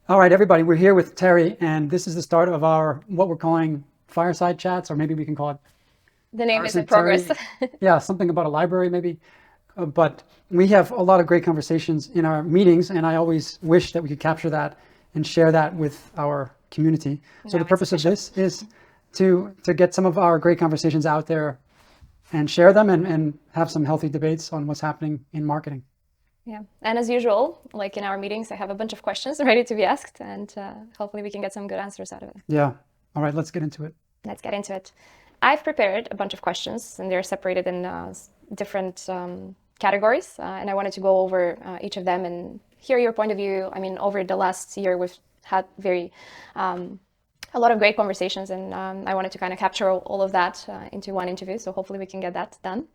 All right, everybody, we're here with Terry, and this is the start of our what we're calling fireside chats, or maybe we can call it The name is in fireside progress. Terry. Yeah, something about a library, maybe. But we have a lot of great conversations in our meetings, and I always wish that we could capture that and share that with our community. So the Now it's purpose of official. this is to get some of our great conversations out there and share them and have some healthy debates on what's happening in marketing. Yeah. And as usual, like in our meetings, I have a bunch of questions ready to be asked, and hopefully we can get some good answers out of it. Yeah. All right, let's get into it. Let's get into it. I've prepared a bunch of questions, and they're separated in different categories. And I wanted to go over each of them and hear your point of view. I mean, over the last year, we've had a lot of great conversations, and I wanted to kind of capture all of that into one interview. So hopefully we can get that done.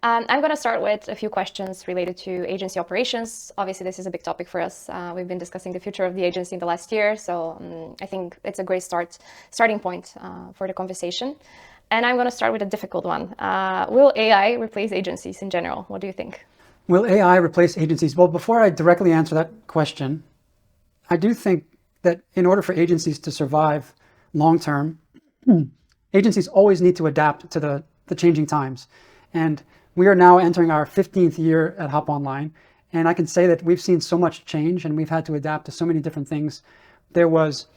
I'm going to start with a few questions related to agency operations. Obviously, this is a big topic for us. We've been discussing the future of the agency in the last year, so I think it's a great starting point for the conversation. And I'm going to start with a difficult one. Will AI replace agencies in general? What do you think? Will AI replace agencies? Well, before I directly answer that question, I do think that in order for agencies to survive long term, agencies always need to adapt to the changing times. And we are now entering our 15th year at Hop Online. And I can say that we've seen so much change and we've had to adapt to so many different things. There was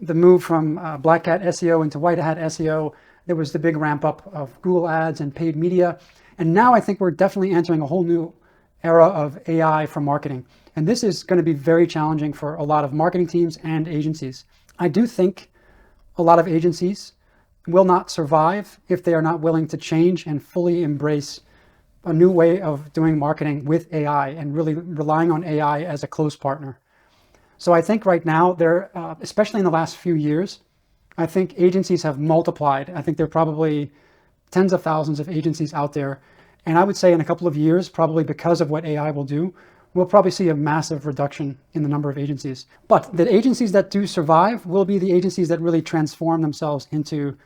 the move from Black Hat SEO into White Hat SEO. There was the big ramp up of Google ads and paid media. And now I think we're definitely entering a whole new era of AI for marketing. And this is going to be very challenging for a lot of marketing teams and agencies. I do think a lot of agencies will not survive if they are not willing to change and fully embrace a new way of doing marketing with AI and really relying on AI as a close partner. So I think right now, especially in the last few years, I think agencies have multiplied. I think there are probably tens of thousands of agencies out there. And I would say in a couple of years, probably because of what AI will do, we'll probably see a massive reduction in the number of agencies. But the agencies that do survive will be the agencies that really transform themselves into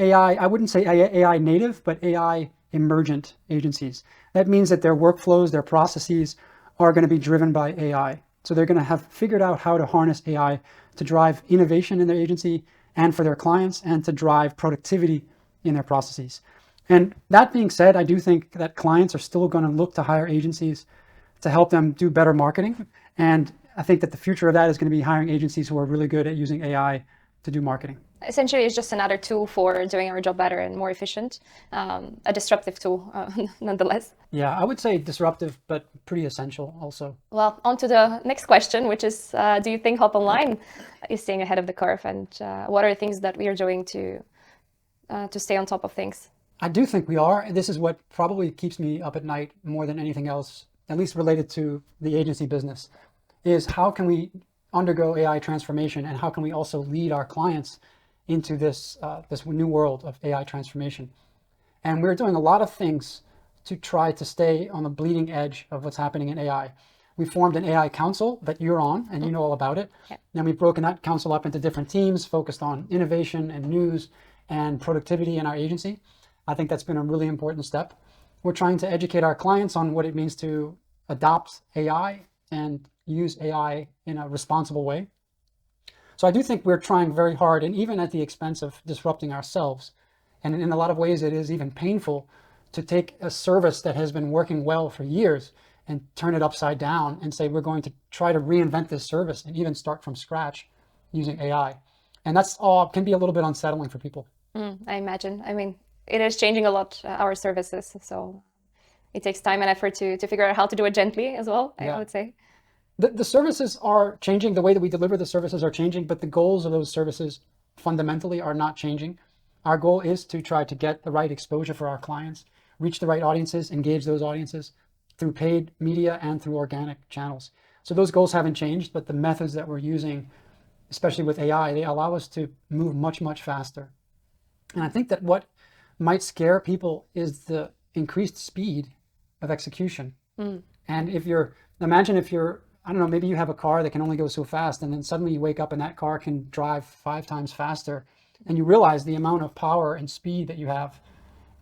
AI. I wouldn't say AI native, but AI emergent agencies. That means that their workflows, their processes are going to be driven by AI. So they're going to have figured out how to harness AI to drive innovation in their agency and for their clients and to drive productivity in their processes. And that being said, I do think that clients are still going to look to hire agencies to help them do better marketing. And I think that the future of that is going to be hiring agencies who are really good at using AI to do marketing. Essentially, it's just another tool for doing our job better and more efficient, a disruptive tool, nonetheless. Yeah, I would say disruptive, but pretty essential also. Well, on to the next question, which is, do you think Hop Online is staying ahead of the curve, and what are things that we are doing to stay on top of things? I do think we are. This is what probably keeps me up at night more than anything else, at least related to the agency business, is how can we undergo AI transformation and how can we also lead our clients into this new world of AI transformation. And we're doing a lot of things to try to stay on the bleeding edge of what's happening in AI. We formed an AI council that you're on and you know all about it. Yeah. And we've broken that council up into different teams focused on innovation and news and productivity in our agency. I think that's been a really important step. We're trying to educate our clients on what it means to adopt AI and use AI in a responsible way. So I do think we're trying very hard, and even at the expense of disrupting ourselves. And in a lot of ways, it is even painful to take a service that has been working well for years and turn it upside down and say, we're going to try to reinvent this service and even start from scratch using AI. And that's all can be a little bit unsettling for people. I imagine. I mean, it is changing a lot, our services. So it takes time and effort to figure out how to do it gently as well, I Yeah. would say. The services are changing, the way that we deliver the services are changing, but the goals of those services fundamentally are not changing. Our goal is to try to get the right exposure for our clients, reach the right audiences, engage those audiences through paid media and through organic channels. So those goals haven't changed, but the methods that we're using, especially with AI, they allow us to move much, much faster. And I think that what might scare people is the increased speed of execution. And imagine if you're, I don't know, maybe you have a car that can only go so fast, and then suddenly you wake up and that car can drive 5 times faster, and you realize the amount of power and speed that you have.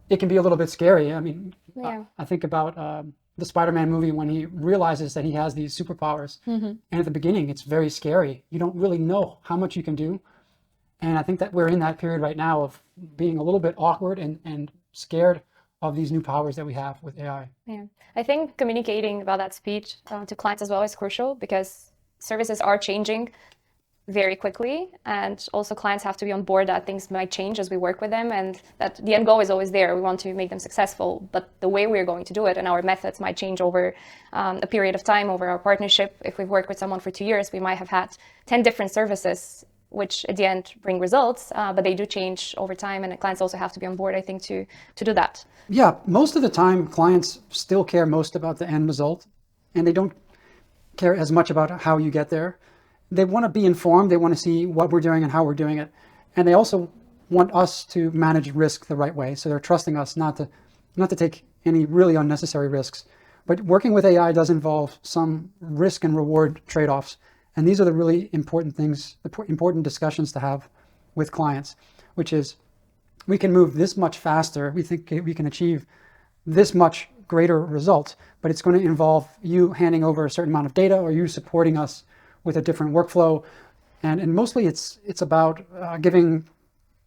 It can be a little bit scary. I mean, Yeah. I think about the Spider-Man movie when he realizes that he has these superpowers. And at the beginning, it's very scary. You don't really know how much you can do. And I think that we're in that period right now of being a little bit awkward and scared of these new powers that we have with AI. Yeah, I think communicating about that speed to clients as well is crucial, because services are changing very quickly, and also clients have to be on board that things might change as we work with them, and that the end goal is always there. We want to make them successful, but the way we're going to do it and our methods might change over a period of time, over our partnership. If we've worked with someone for 2 years, we might have had 10 different services, which at the end bring results, but they do change over time, and the clients also have to be on board, I think, to do that. Yeah, most of the time, clients still care most about the end result, and they don't care as much about how you get there. They want to be informed. They want to see what we're doing and how we're doing it. And they also want us to manage risk the right way. So they're trusting us not to take any really unnecessary risks. But working with AI does involve some risk and reward trade-offs. And these are the really important things, the important discussions to have with clients, which is we can move this much faster. We think we can achieve this much greater results, but it's going to involve you handing over a certain amount of data or you supporting us with a different workflow. And mostly it's about giving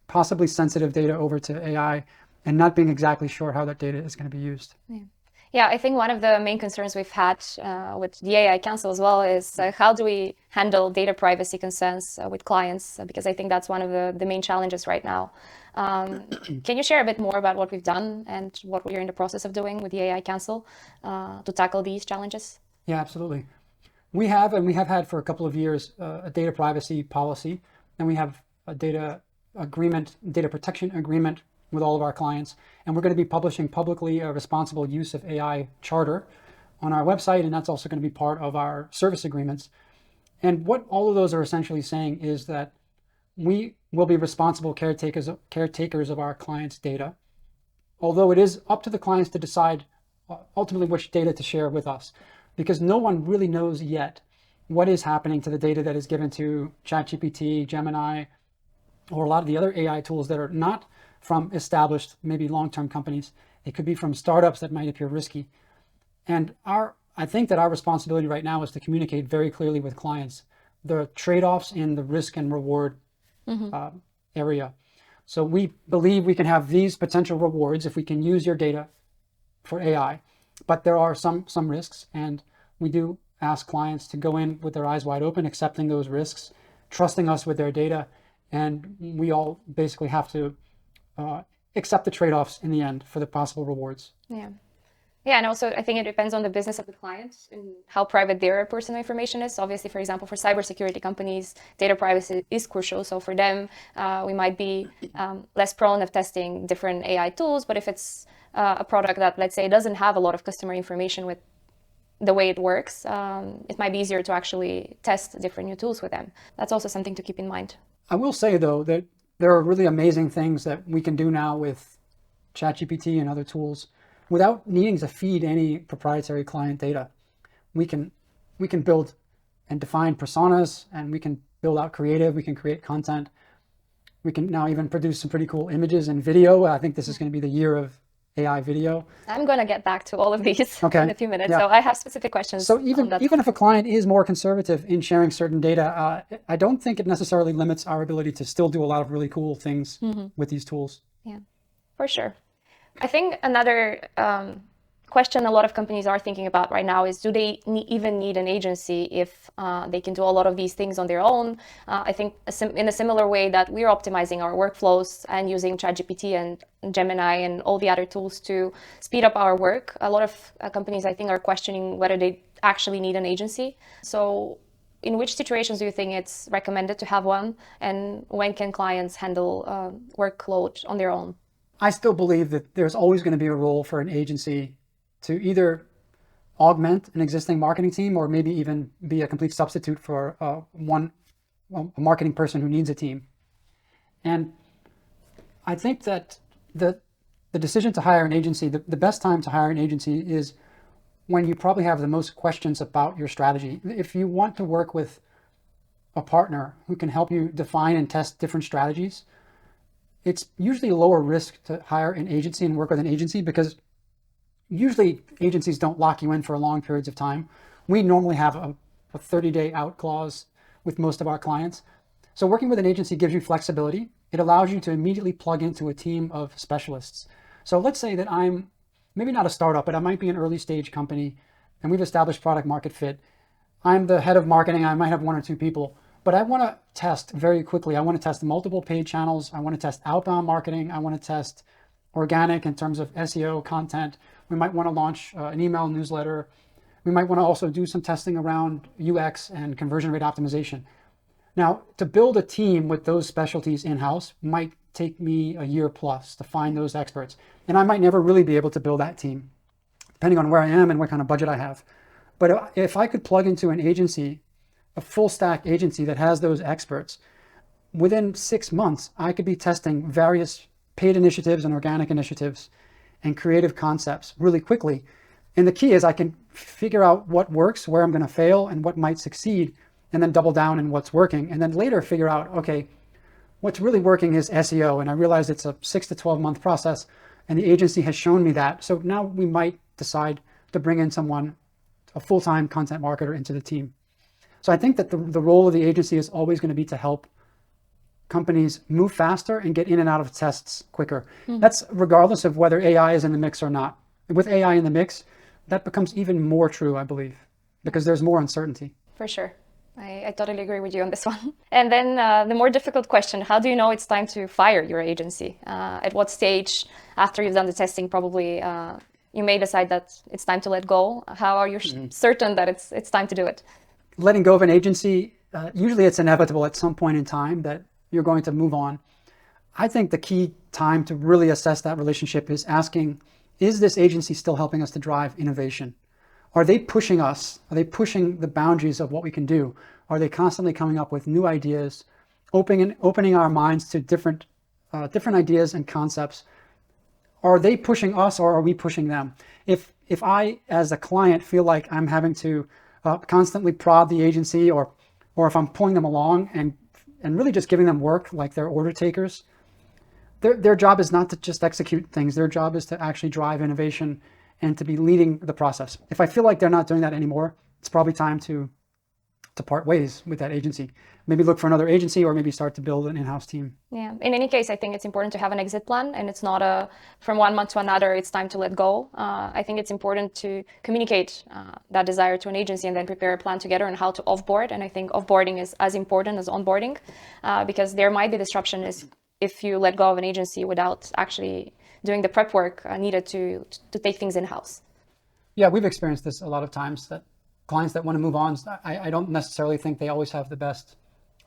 possibly sensitive data over to AI and not being exactly sure how that data is going to be used. Yeah, I think one of the main concerns we've had with the AI Council as well is how do we handle data privacy concerns with clients? Because I think that's one of the main challenges right now. Can you share a bit more about what we've done and what we're in the process of doing with the AI Council to tackle these challenges? Yeah, absolutely. We have had for a couple of years a data privacy policy, and we have a data protection agreement with all of our clients. And we're going to be publishing publicly a responsible use of AI charter on our website, and that's also going to be part of our service agreements. And what all of those are essentially saying is that we will be responsible caretakers of our clients' data, although it is up to the clients to decide ultimately which data to share with us, because no one really knows yet what is happening to the data that is given to ChatGPT, Gemini, or a lot of the other AI tools that are not from established, maybe long-term companies. It could be from startups that might appear risky. And I think that our responsibility right now is to communicate very clearly with clients the trade-offs in the risk and reward area. So we believe we can have these potential rewards if we can use your data for AI, but there are some risks, and we do ask clients to go in with their eyes wide open, accepting those risks, trusting us with their data, and we all basically have to accept the trade-offs in the end for the possible rewards. Yeah, and also I think it depends on the business of the client and how private their personal information is. Obviously, for example, for cybersecurity companies, data privacy is crucial. So for them, we might be less prone of testing different AI tools. But if it's a product that, let's say, doesn't have a lot of customer information with the way it works, it might be easier to actually test different new tools with them. That's also something to keep in mind. I will say, though, that there are really amazing things that we can do now with ChatGPT and other tools without needing to feed any proprietary client data. We can build and define personas, and we can build out creative, we can create content. We can now even produce some pretty cool images and video. I think this is going to be the year of AI video. I'm going to get back to all of these in a few minutes. Yeah. So I have specific questions. So even if a client is more conservative in sharing certain data, I don't think it necessarily limits our ability to still do a lot of really cool things with these tools. Yeah, for sure. I think another question a lot of companies are thinking about right now is, do they even need an agency if they can do a lot of these things on their own? I think in a similar way that we're optimizing our workflows and using ChatGPT and Gemini and all the other tools to speed up our work, a lot of companies, I think, are questioning whether they actually need an agency. So in which situations do you think it's recommended to have one, and when can clients handle workload on their own? I still believe that there's always going to be a role for an agency to either augment an existing marketing team or maybe even be a complete substitute for a marketing person who needs a team. And I think that the decision to hire an agency, the best time to hire an agency is when you probably have the most questions about your strategy. If you want to work with a partner who can help you define and test different strategies, it's usually lower risk to hire an agency and work with an agency, because usually agencies don't lock you in for long periods of time. We normally have a 30-day out clause with most of our clients. So working with an agency gives you flexibility. It allows you to immediately plug into a team of specialists. So let's say that I'm maybe not a startup, but I might be an early stage company and we've established product market fit. I'm the head of marketing. I might have 1 or 2 people, but I want to test very quickly. I want to test multiple paid channels. I want to test outbound marketing. I want to test organic in terms of SEO content. We might want to launch an email newsletter. We might want to also do some testing around UX and conversion rate optimization. Now, to build a team with those specialties in-house might take me a year plus to find those experts. And I might never really be able to build that team, depending on where I am and what kind of budget I have. But if I could plug into an agency, a full stack agency that has those experts, within 6 months, I could be testing various paid initiatives and organic initiatives and creative concepts really quickly. And the key is I can figure out what works, where I'm going to fail, and what might succeed, and then double down in what's working. And then later figure out, okay, what's really working is SEO. And I realize it's a 6 to 12 month process, and the agency has shown me that. So now we might decide to bring in someone, a full-time content marketer, into the team. So I think that the role of the agency is always going to be to help companies move faster and get in and out of tests quicker. That's regardless of whether AI is in the mix or not. With AI in the mix, that becomes even more true, I believe, because there's more uncertainty. For sure. I totally agree with you on this one. And then the more difficult question, how do you know it's time to fire your agency? At what stage, after you've done the testing, probably you may decide that it's time to let go? How are you certain that it's time to do it? Letting go of an agency, usually it's inevitable at some point in time that you're going to move on. I think the key time to really assess that relationship is asking, is this agency still helping us to drive innovation? Are they pushing us? Are they pushing the boundaries of what we can do? Are they constantly coming up with new ideas, opening our minds to different ideas and concepts? Are they pushing us, or are we pushing them? If I, as a client, feel like I'm having to constantly prod the agency, or if I'm pulling them along and really just giving them work like they're order takers, their job is not to just execute things. Their job is to actually drive innovation and to be leading the process. If I feel like they're not doing that anymore, it's probably time to part ways with that agency. Maybe look for another agency, or maybe start to build an in-house team. Yeah. In any case, I think it's important to have an exit plan, and it's not a from 1 month to another, it's time to let go. I think it's important to communicate that desire to an agency and then prepare a plan together on how to offboard. And I think offboarding is as important as onboarding, because there might be disruption if you let go of an agency without actually doing the prep work needed to take things in-house. Yeah, we've experienced this a lot of times, that clients that want to move on, I don't necessarily think they always have the best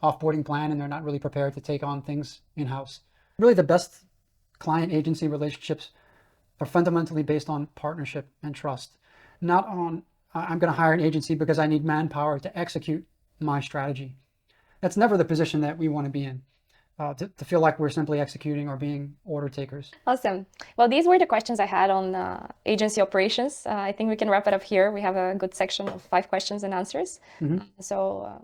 offboarding plan, and they're not really prepared to take on things in-house. Really, the best client agency relationships are fundamentally based on partnership and trust, not on I'm going to hire an agency because I need manpower to execute my strategy. That's never the position that we want to be in. To feel like we're simply executing or being order takers. Awesome. Well, these were the questions I had on agency operations. I think we can wrap it up here. We have a good section of 5 questions and answers. So